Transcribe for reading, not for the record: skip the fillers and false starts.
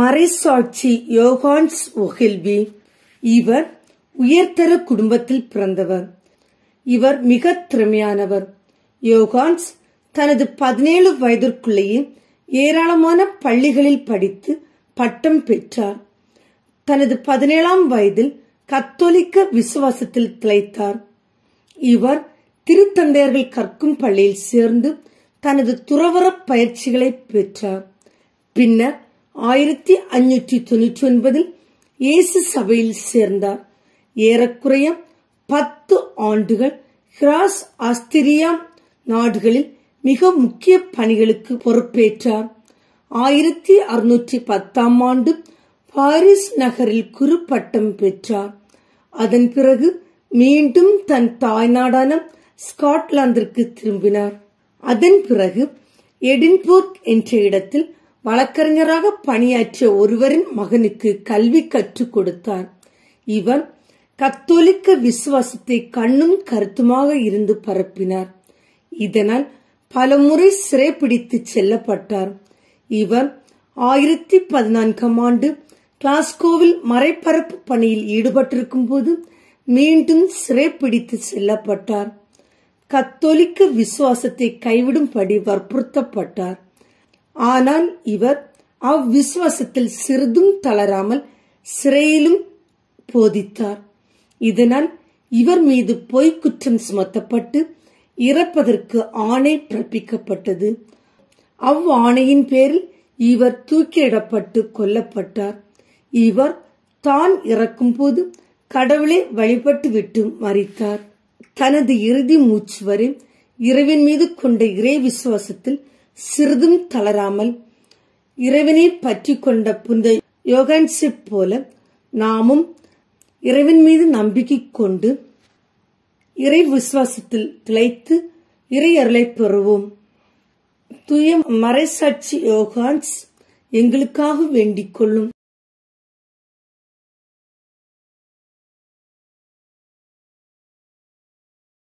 மறைசாட்சி யோகான்ஸ் ஒஹெல்வி. இவர் உயர்தர குடும்பத்தில் பிறந்தவர். இவர் மிக திறமையானவர். யோகான்ஸ் தனது 17 வயதிற்குள்ளேயே ஏராளமான பள்ளிகளில் படித்து பட்டம் பெற்றார். தனது 17ஆம் வயதில் கத்தோலிக்க விசுவாசத்தில் திளைத்தார். இவர் திருத்தந்தையர்கள் கற்கும் பள்ளியில் சேர்ந்து தனது துறவற பயிற்சிகளை பெற்றார். பின்னர் 1599 இயேசு சபையில் சேர்ந்தார். ஏறக்குறைய 10 ஆண்டுகள் கிராஸ் ஆஸ்திரியா நாடுகளில் மிக முக்கிய பணிகளுக்கு பொறுப்பேற்றார். 1610ஆம் ஆண்டு பாரிஸ் நகரில் குரு பட்டம் பெற்றார். அதன் பிறகு மீண்டும் தன் தாய்நாடான ஸ்காட்லாந்திற்கு திரும்பினார். அதன் பிறகு எடின்பர்க் என்ற இடத்தில் வழக்கறிஞராக பணியாற்றிய ஒருவரின் மகனுக்கு கல்வி கற்றுக் கொடுத்தார். இவர் கத்தோலிக்க விசுவாசத்தை கண்ணும் கருத்துமாக இருந்து பரப்பினார். இதனால் பலமுறை சிறைப்பிடித்து செல்லப்பட்டார். இவர் 1014ஆம் ஆண்டு கிளாஸ்கோவில் மறைபரப்பு பணியில் ஈடுபட்டிருக்கும் போது மீண்டும் சிறைப்பிடித்து செல்லப்பட்டார். கத்தோலிக்க விசுவாசத்தை கைவிடும்படி வற்புறுத்தப்பட்டார். ஆனால் இவர் அவ்விசுவாசத்தில் சிறிதும் தளராமல் சிறையிலும் போதித்தார். இதனால் இவர் மீது பொய் குற்றம் சுமத்தப்பட்டு இறப்பதற்கு ஆணை பிறப்பிக்கப்பட்டது. அவ்வாணையின் பேரில் இவர் தூக்கிலிடப்பட்டு கொல்லப்பட்டார். இவர் தான் இறக்கும் போது கடவுளை வழிபட்டு விட்டு மரித்தார். தனது இறுதி மூச்சு வரை இறைவன் மீது கொண்ட இறை விசுவாசத்தில் சிறிதும் தளராமல் இறைவனை பற்றி கொண்ட புனித யோகான்ஸை போல நாமும் இறைவன் மீது நம்பிக்கை கொண்டு இறை விசுவாசத்தில் திளைத்து இறை அருளை பெறுவோம். தூய மறைசாட்சி யோகான்ஸ் எங்களுக்காக வேண்டிக் கொள்ளும்.